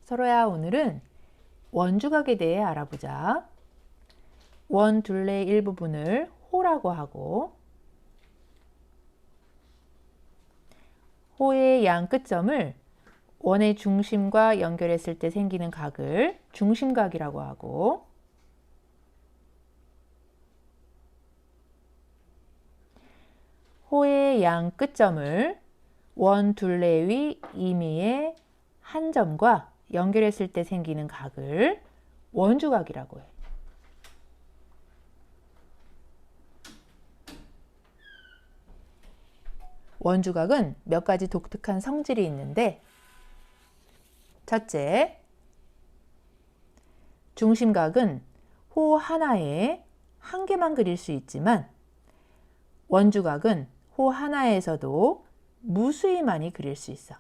서로야, 오늘은 원주각에 대해 알아보자. 원 둘레 일부분을 호라고 하고 호의 양 끝점을 원의 중심과 연결했을 때 생기는 각을 중심각이라고 하고 호의 양 끝점을 원 둘레 위 임의의 한 점과 연결했을 때 생기는 각을 원주각이라고 해. 원주각은 몇 가지 독특한 성질이 있는데, 첫째, 중심각은 호 하나에 한 개만 그릴 수 있지만 원주각은 호 하나에서도 무수히 많이 그릴 수 있어.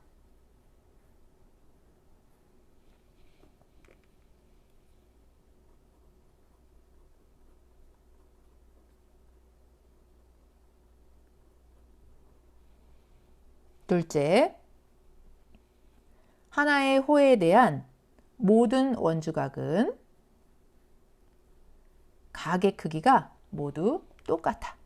둘째, 하나의 호에 대한 모든 원주각은 각의 크기가 모두 똑같아.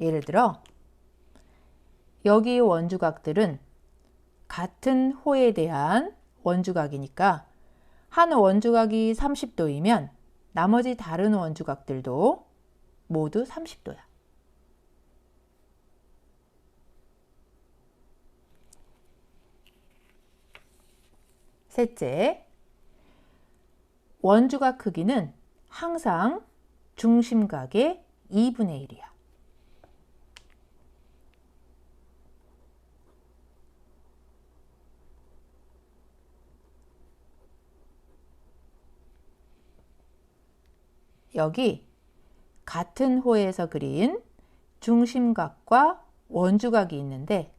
예를 들어 여기 원주각들은 같은 호에 대한 원주각이니까 한 원주각이 30도이면 나머지 다른 원주각들도 모두 30도야. 셋째, 원주각 크기는 항상 중심각의 2분의 1이야. 여기 같은 호에서 그린 중심각과 원주각이 있는데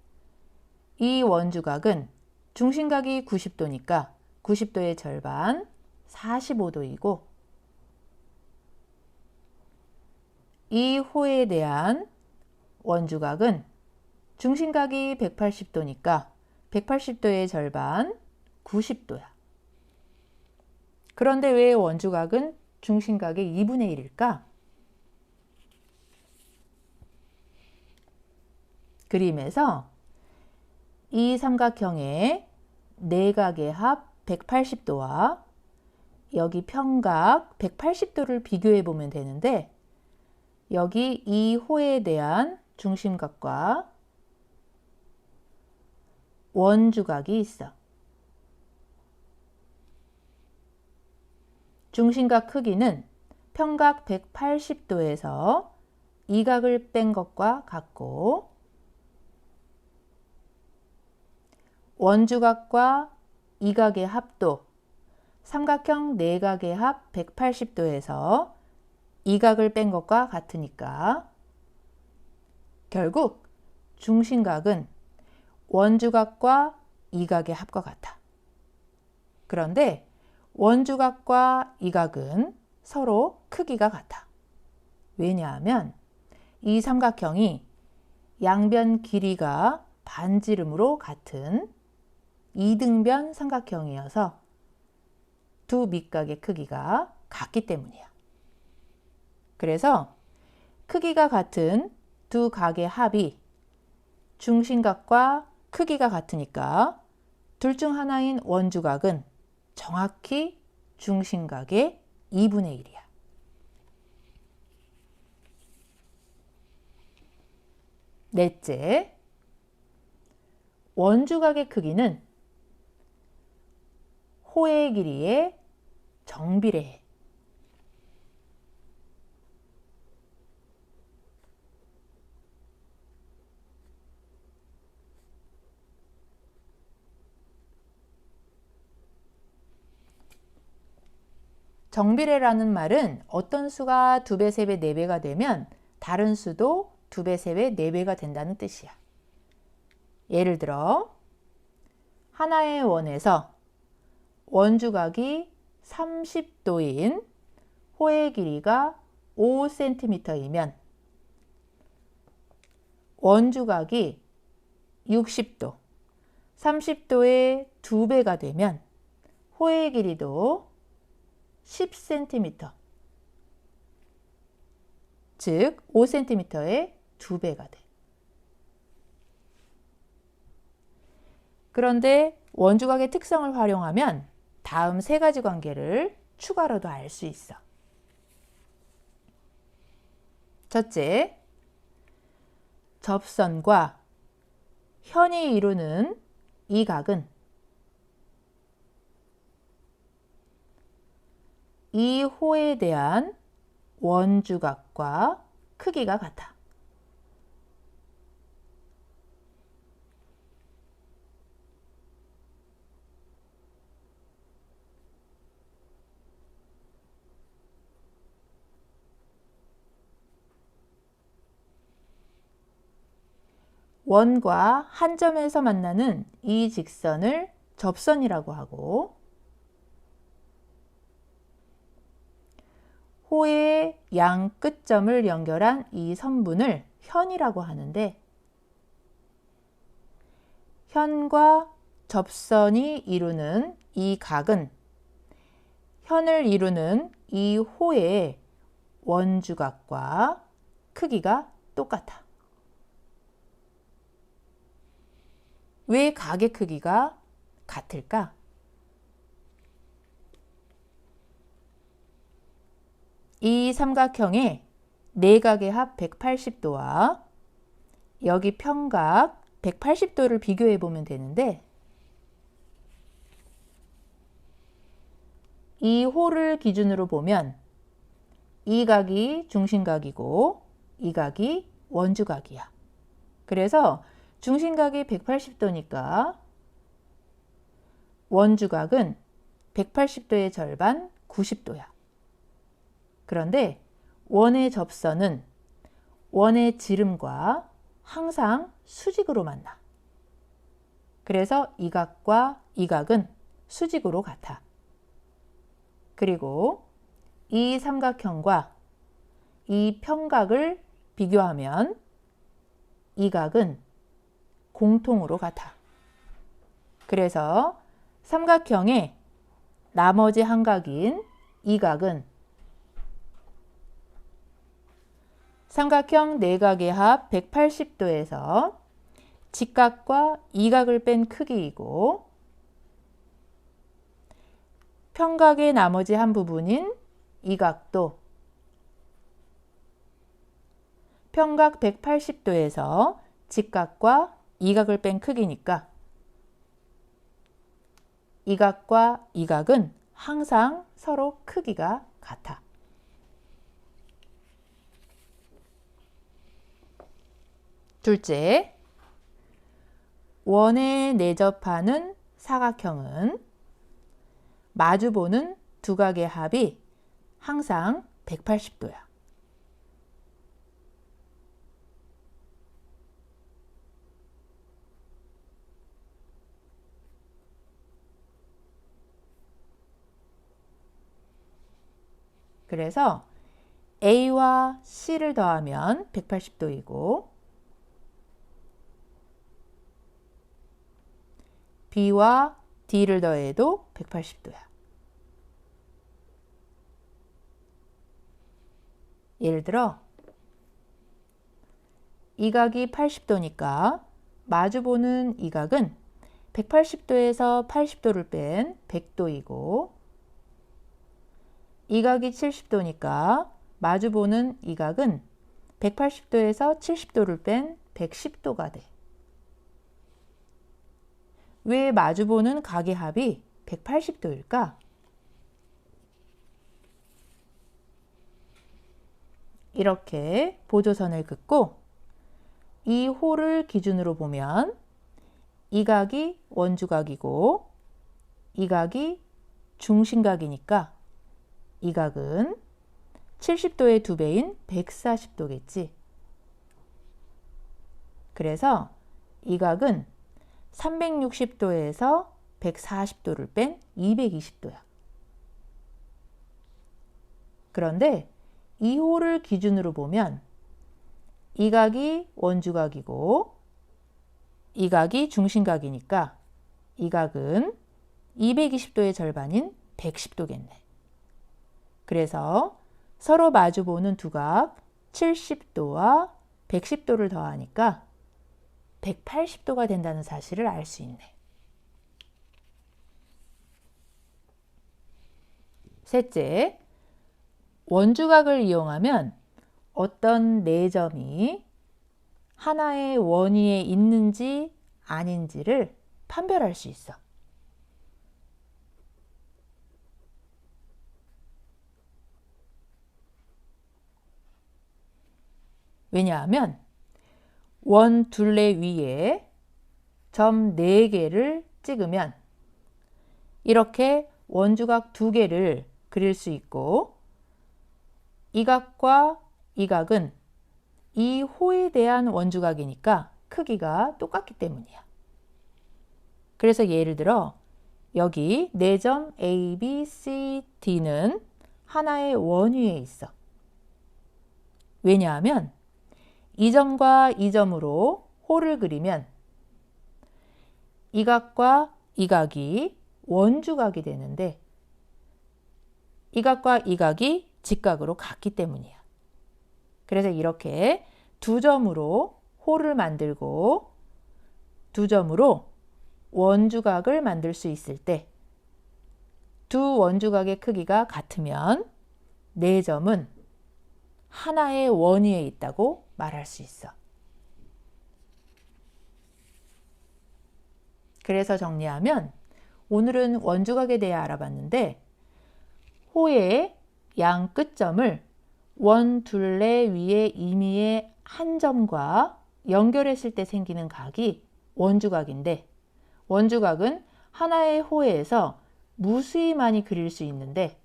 이 원주각은 중심각이 90도니까 90도의 절반 45도이고 이 호에 대한 원주각은 중심각이 180도니까 180도의 절반 90도야. 그런데 왜 원주각은 중심각의 2분의 1일까? 그림에서 이 삼각형의 내각의 합 180도와 여기 평각 180도를 비교해 보면 되는데 여기 이 호에 대한 중심각과 원주각이 있어. 중심각 크기는 평각 180도에서 이 각을 뺀 것과 같고 원주각과 이 각의 합도 삼각형 내각의 합 180도에서 이 각을 뺀 것과 같으니까 결국 중심각은 원주각과 이 각의 합과 같아. 그런데 원주각과 이 각은 서로 크기가 같아. 왜냐하면 이 삼각형이 양변 길이가 반지름으로 같은 이등변 삼각형이어서 두 밑각의 크기가 같기 때문이야. 그래서 크기가 같은 두 각의 합이 중심각과 크기가 같으니까 둘 중 하나인 원주각은 정확히 중심각의 2분의 1이야. 넷째, 원주각의 크기는 호의 길이에 정비례해. 정비례라는 말은 어떤 수가 2배, 3배, 4배가 되면 다른 수도 2배, 3배, 4배가 된다는 뜻이야. 예를 들어 하나의 원에서 원주각이 30도인 호의 길이가 5cm이면 원주각이 60도, 30도의 2배가 되면 호의 길이도 10cm, 즉 5cm의 2배가 돼. 그런데 원주각의 특성을 활용하면 다음 세 가지 관계를 추가로도 알 수 있어. 첫째, 접선과 현이 이루는 이 각은 이 호에 대한 원주각과 크기가 같아. 원과 한 점에서 만나는 이 직선을 접선이라고 하고, 호의 양 끝점을 연결한 이 선분을 현이라고 하는데, 현과 접선이 이루는 이 각은 현을 이루는 이 호의 원주각과 크기가 똑같아. 왜 각의 크기가 같을까? 이 삼각형의 내각의 합 180도와 여기 평각 180도를 비교해 보면 되는데, 이 호를 기준으로 보면 이 각이 중심각이고 이 각이 원주각이야. 그래서 중심각이 180도니까 원주각은 180도의 절반 90도야. 그런데 원의 접선은 원의 지름과 항상 수직으로 만나. 그래서 이 각과 이 각은 수직으로 같아. 그리고 이 삼각형과 이 평각을 비교하면 이 각은 공통으로 같아. 그래서 삼각형의 나머지 한 각인 이 각은 삼각형 내각의 합 180도에서 직각과 이각을 뺀 크기이고, 평각의 나머지 한 부분인 이 각도 평각 180도에서 직각과 이각을 뺀 크기니까 이 각과 이 각은 항상 서로 크기가 같아. 둘째, 원에 내접하는 사각형은 마주보는 두 각의 합이 항상 180도야. 그래서 A와 C를 더하면 180도이고 B와 D를 더해도 180도야. 예를 들어 이 각이 80도니까 마주보는 이 각은 180도에서 80도를 뺀 100도이고, 이 각이 70도니까 마주보는 이 각은 180도에서 70도를 뺀 110도가 돼. 왜 마주보는 각의 합이 180도일까? 이렇게 보조선을 긋고 이 호를 기준으로 보면 이 각이 원주각이고 이 각이 중심각이니까 이 각은 70도의 2배인 140도겠지. 그래서 이 각은 360도에서 140도를 뺀 220도야. 그런데 이 호를 기준으로 보면 이 각이 원주각이고 이 각이 중심각이니까 이 각은 220도의 절반인 110도겠네. 그래서 서로 마주보는 두 각 70도와 110도를 더하니까 180도가 된다는 사실을 알 수 있네. 셋째, 원주각을 이용하면 어떤 네 점이 하나의 원위에 있는지 아닌지를 판별할 수 있어. 왜냐하면 원 둘레 위에 점 4개를 찍으면 이렇게 원주각 2개를 그릴 수 있고 이 각과 이 각은 이 호에 대한 원주각이니까 크기가 똑같기 때문이야. 그래서 예를 들어 여기 4점 A, B, C, D는 하나의 원위에 있어. 왜냐하면 이 점과 이 점으로 호를 그리면 이 각과 이 각이 원주각이 되는데 이 각과 이 각이 직각으로 같기 때문이야. 그래서 이렇게 두 점으로 호를 만들고 두 점으로 원주각을 만들 수 있을 때 두 원주각의 크기가 같으면 네 점은 하나의 원위에 있다고 말할 수 있어. 그래서 정리하면 오늘은 원주각에 대해 알아봤는데 호의 양 끝점을 원 둘레 위에 임의의 한 점과 연결했을 때 생기는 각이 원주각인데 원주각은 하나의 호에서 무수히 많이 그릴 수 있는데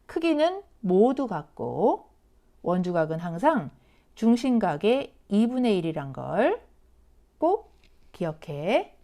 크기는 모두 같고 원주각은 항상 중심각의 2분의 1이란 걸 꼭 기억해.